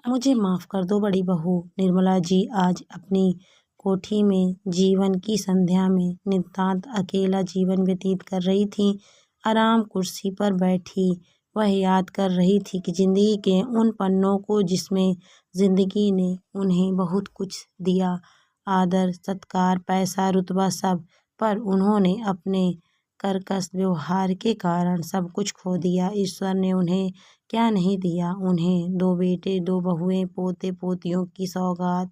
मुझे माफ़ कर दो बड़ी बहू। निर्मला जी आज अपनी कोठी में जीवन की संध्या में नितांत अकेला जीवन व्यतीत कर रही थीं। आराम कुर्सी पर बैठी वह याद कर रही थी कि जिंदगी के उन पन्नों को जिसमें जिंदगी ने उन्हें बहुत कुछ दिया, आदर सत्कार पैसा रुतबा सब, पर उन्होंने अपने कर्कश व्यवहार के कारण सब कुछ खो दिया। ईश्वर ने उन्हें क्या नहीं दिया, उन्हें 2 बेटे 2 बहुएं पोते पोतियों की सौगात,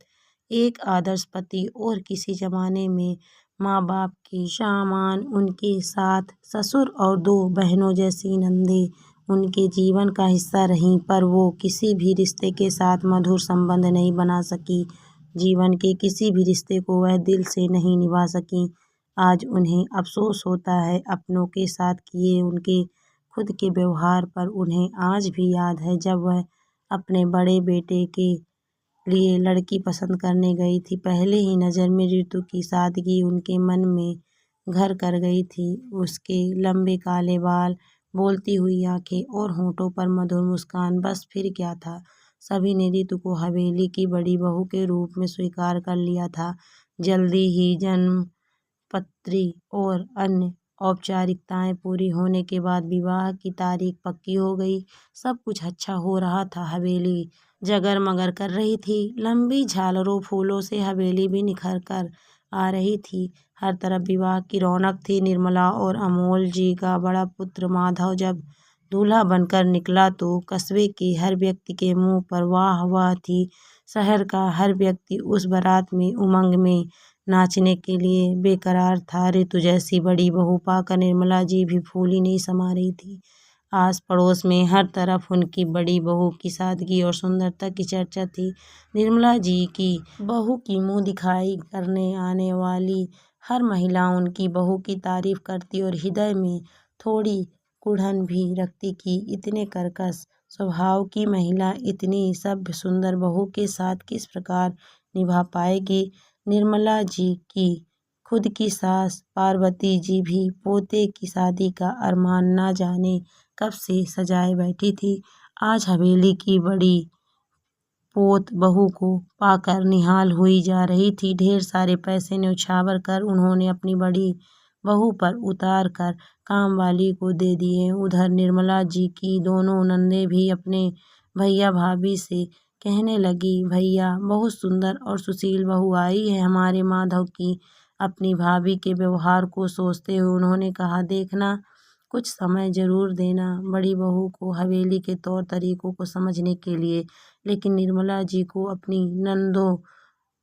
एक आदर्श पति और किसी जमाने में माँ बाप के सामान, उनके साथ ससुर और 2 बहनों जैसी नंदें उनके जीवन का हिस्सा रहीं, पर वो किसी भी रिश्ते के साथ मधुर संबंध नहीं बना सकी। जीवन के किसी भी रिश्ते को वह दिल से नहीं निभा सकी। आज उन्हें अफसोस होता है अपनों के साथ किए उनके खुद के व्यवहार पर। उन्हें आज भी याद है जब वह अपने बड़े बेटे के लिए लड़की पसंद करने गई थी। पहले ही नज़र में ऋतु की सादगी उनके मन में घर कर गई थी। उसके लंबे काले बाल, बोलती हुई आंखें और होठों पर मधुर मुस्कान, बस फिर क्या था। सभी ने ऋतु को हवेली की बड़ी बहू के रूप में स्वीकार कर लिया था। जल्दी ही जन्म पत्री और अन्य औपचारिकताएं पूरी होने के बाद विवाह की तारीख पक्की हो गई। सब कुछ अच्छा हो रहा था। हवेली जगर मगर कर रही थी। लंबी झालरों फूलों से हवेली भी निखर कर आ रही थी। हर तरफ विवाह की रौनक थी। निर्मला और अमोल जी का बड़ा पुत्र माधव जब दूल्हा बनकर निकला तो कस्बे के हर व्यक्ति के मुंह पर वाह वाह थी। शहर का हर व्यक्ति उस बारात में उमंग में नाचने के लिए बेकरार था। ऋतु जैसी बड़ी बहू पाकर निर्मला जी भी फूली नहीं समा रही थी। आस पड़ोस में हर तरफ उनकी बड़ी बहू की सादगी और सुंदरता की चर्चा थी। निर्मला जी की बहू की मुंह दिखाई करने आने वाली हर महिला उनकी बहू की तारीफ करती और हृदय में थोड़ी कुढ़न भी रखती कि इतने कर्कश स्वभाव की महिला इतनी सभ्य सुंदर बहू के साथ किस प्रकार निभा पाएगी। निर्मला जी की खुद की सास पार्वती जी भी पोते की शादी का अरमान न जाने कब से सजाए बैठी थी। आज हवेली की बड़ी पोत बहू को पाकर निहाल हुई जा रही थी। ढेर सारे पैसे न्यौछावर कर उन्होंने अपनी बड़ी बहू पर उतार कर काम वाली को दे दिए। उधर निर्मला जी की दोनों नंदे भी अपने भैया भाभी से कहने लगी, भैया बहुत सुंदर और सुशील बहू आई है हमारे माधव की। अपनी भाभी के व्यवहार को सोचते हुए उन्होंने कहा, देखना कुछ समय जरूर देना बड़ी बहू को हवेली के तौर तरीकों को समझने के लिए। लेकिन निर्मला जी को अपनी नंदों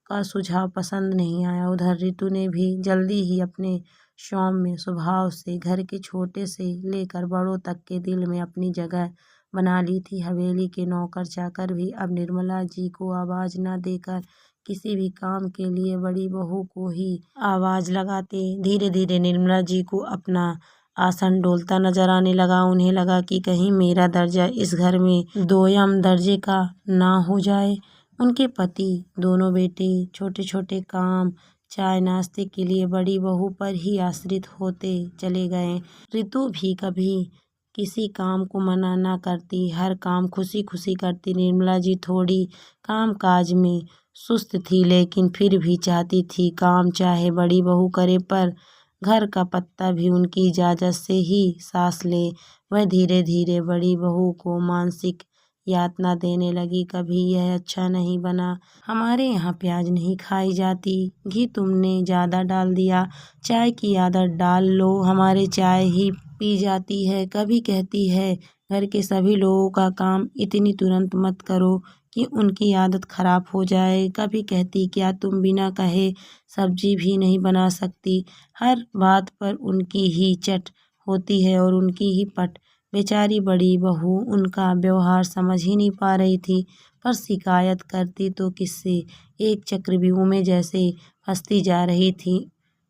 का सुझाव पसंद नहीं आया। उधर ऋतु ने भी जल्दी ही अपने सौम्य स्वभाव से घर के छोटे से लेकर बड़ों तक के दिल में अपनी जगह बना ली थी। हवेली के नौकर चाकर भी अब निर्मला जी को आवाज न देकर किसी भी काम के लिए बड़ी बहू को ही आवाज लगाते। धीरे धीरे निर्मला जी को अपना आसन डोलता नजर आने लगा। उन्हें लगा कि कहीं मेरा दर्जा इस घर में दोयम दर्जे का ना हो जाए। उनके पति, दोनों बेटे छोटे छोटे काम चाय नाश्ते के लिए बड़ी बहू पर ही आश्रित होते चले गए। ऋतु भी कभी किसी काम को मना ना करती, हर काम खुशी खुशी करती। निर्मला जी थोड़ी काम काज में सुस्त थी, लेकिन फिर भी चाहती थी काम चाहे बड़ी बहू करे, पर घर का पत्ता भी उनकी इजाज़त से ही सांस ले। वह धीरे धीरे बड़ी बहू को मानसिक यातना देने लगी। कभी यह अच्छा नहीं बना, हमारे यहाँ प्याज नहीं खाई जाती, घी तुमने ज़्यादा डाल दिया, चाय की आदत डाल लो, हमारे चाय ही पी जाती है। कभी कहती है घर के सभी लोगों का काम इतनी तुरंत मत करो कि उनकी आदत खराब हो जाए। कभी कहती, क्या तुम बिना कहे सब्जी भी नहीं बना सकती। हर बात पर उनकी ही चट होती है और उनकी ही पट। बेचारी बड़ी बहू उनका व्यवहार समझ ही नहीं पा रही थी, पर शिकायत करती तो किससे। एक चक्रव्यूह में जैसे फंसती जा रही थी।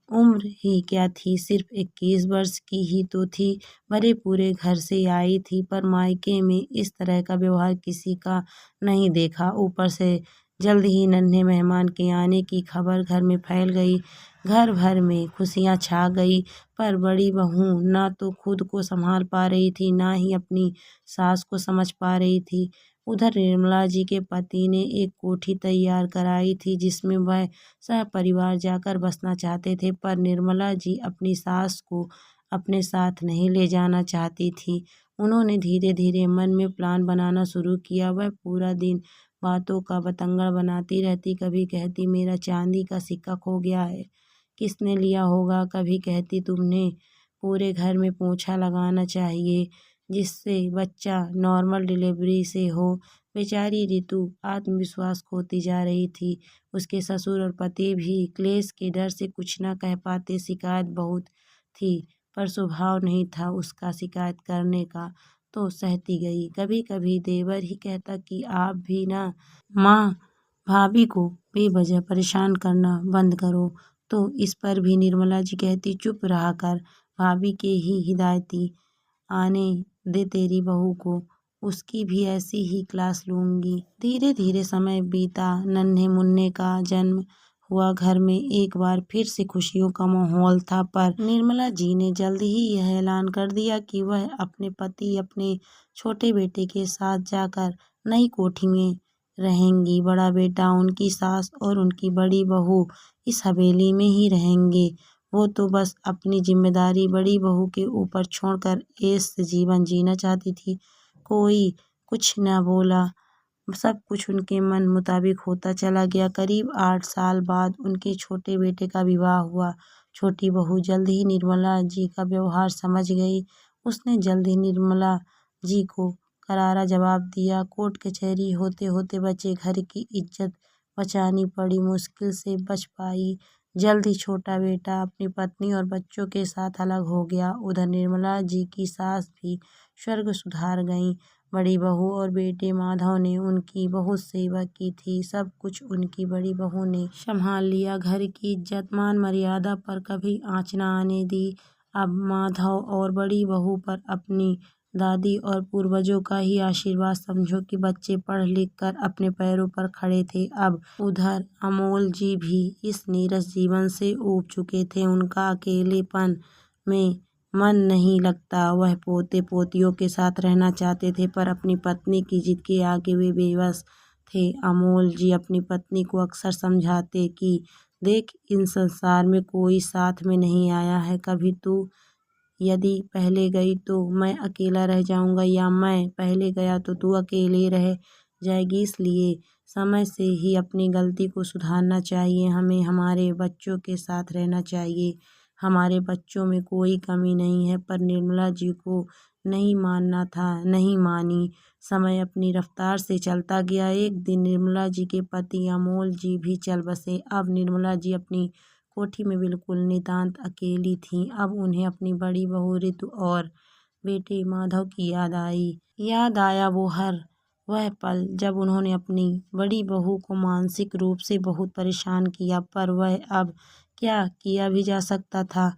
उम्र ही क्या थी, सिर्फ 21 वर्ष की ही तो थी। भरे पूरे घर से आई थी, पर मायके में इस तरह का व्यवहार किसी का नहीं देखा। ऊपर से जल्द ही नन्हे मेहमान के आने की खबर घर में फैल गई। घर भर में खुशियां छा गई, पर बड़ी बहू ना तो खुद को संभाल पा रही थी, ना ही अपनी सास को समझ पा रही थी। उधर निर्मला जी के पति ने एक कोठी तैयार कराई थी जिसमें वह सपरिवार जाकर बसना चाहते थे, पर निर्मला जी अपनी सास को अपने साथ नहीं ले जाना चाहती थी। उन्होंने धीरे धीरे मन में प्लान बनाना शुरू किया। वह पूरा दिन बातों का बतंगड़ बनाती रहती। कभी कहती मेरा चांदी का सिक्का खो गया है, किसने लिया होगा। कभी कहती तुमने पूरे घर में पोछा लगाना चाहिए जिससे बच्चा नॉर्मल डिलीवरी से हो। बेचारी रितु आत्मविश्वास खोती जा रही थी। उसके ससुर और पति भी क्लेश के डर से कुछ न कह पाते। शिकायत बहुत थी पर स्वभाव नहीं था उसका शिकायत करने का, तो सहती गई। कभी कभी देवर ही कहता कि आप भी ना माँ भाभी को बेवजह परेशान करना बंद करो, तो इस पर भी निर्मला जी कहती चुप रहा कर, भाभी के ही हिदायती आने दे तेरी बहू को, उसकी भी ऐसी ही क्लास लूंगी। धीरे धीरे समय बीता। नन्हे मुन्ने का जन्म हुआ। घर में एक बार फिर से खुशियों का माहौल था, पर निर्मला जी ने जल्द ही यह ऐलान कर दिया कि वह अपने पति अपने छोटे बेटे के साथ जाकर नई कोठी में रहेंगी। बड़ा बेटा, उनकी सास और उनकी बड़ी बहू इस हवेली में ही रहेंगे। वो तो बस अपनी जिम्मेदारी बड़ी बहू के ऊपर छोड़कर ऐश से जीवन जीना चाहती थी। कोई कुछ न बोला, सब कुछ उनके मन मुताबिक होता चला गया। करीब 8 साल बाद उनके छोटे बेटे का विवाह हुआ। छोटी बहू जल्द ही निर्मला जी का व्यवहार समझ गई। उसने जल्द ही निर्मला जी को करारा जवाब दिया। कोर्ट कचहरी होते होते बचे। घर की इज्जत बचानी पड़ी, मुश्किल से बच पाई। जल्द ही छोटा बेटा अपनी पत्नी और बच्चों के साथ अलग हो गया। उधर निर्मला जी की सास भी स्वर्ग सुधार गईं। बड़ी बहू और बेटे माधव ने उनकी बहुत सेवा की थी। सब कुछ उनकी बड़ी बहू ने संभाल लिया। घर की इज्जत मान मर्यादा पर कभी आँच न आने दी। अब माधव और बड़ी बहू पर अपनी दादी और पूर्वजों का ही आशीर्वाद समझो कि बच्चे पढ़ लिख कर अपने पैरों पर खड़े थे। अब उधर अमोल जी भी इस नीरस जीवन से ऊब चुके थे। उनका अकेलेपन में मन नहीं लगता। वह पोते पोतियों के साथ रहना चाहते थे, पर अपनी पत्नी की जिद के आगे वे बेबस थे। अमोल जी अपनी पत्नी को अक्सर समझाते कि देख, इन संसार में कोई साथ में नहीं आया है। कभी तू यदि पहले गई तो मैं अकेला रह जाऊंगा, या मैं पहले गया तो तू अकेले रह जाएगी। इसलिए समय से ही अपनी गलती को सुधारना चाहिए। हमें हमारे बच्चों के साथ रहना चाहिए। हमारे बच्चों में कोई कमी नहीं है। पर निर्मला जी को नहीं मानना था, नहीं मानी। समय अपनी रफ्तार से चलता गया। एक दिन निर्मला जी के पति अमोल जी भी चल बसे। अब निर्मला जी अपनी कोठी में बिल्कुल नितांत अकेली थीं। अब उन्हें अपनी बड़ी बहू रितु और बेटे माधव की याद आया वह पल जब उन्होंने अपनी बड़ी बहू को मानसिक रूप से बहुत परेशान किया। पर वह अब क्या किया भी जा सकता था।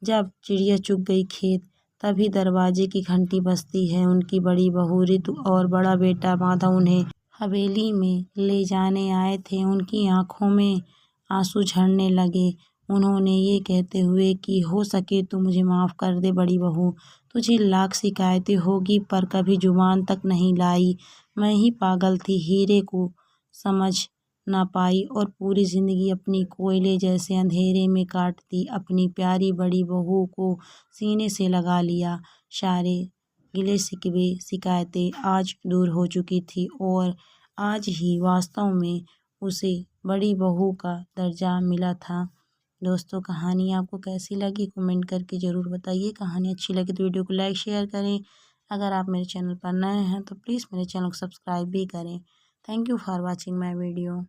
जब चिड़िया चुग गई खेत, तभी दरवाजे की घंटी बजती है। उनकी बड़ी बहू रितु और बड़ा बेटा माधव उन्हें हवेली में ले जाने आए थे। उनकी आंखों में आंसू झरने लगे। उन्होंने ये कहते हुए कि हो सके तो मुझे माफ़ कर दे बड़ी बहू, तुझे लाख शिकायतें होगी पर कभी जुबान तक नहीं लाई। मैं ही पागल थी, हीरे को समझ ना पाई और पूरी ज़िंदगी अपनी कोयले जैसे अंधेरे में काट दी। अपनी प्यारी बड़ी बहू को सीने से लगा लिया। सारे गिले शिकवे शिकायतें आज दूर हो चुकी थी और आज ही वास्तव में उसे बड़ी बहू का दर्जा मिला था। दोस्तों, कहानी आपको कैसी लगी कमेंट करके ज़रूर बताइए। कहानी अच्छी लगी तो वीडियो को लाइक शेयर करें। अगर आप मेरे चैनल पर नए हैं तो प्लीज़ मेरे चैनल को सब्सक्राइब भी करें। Thank you for watching my video.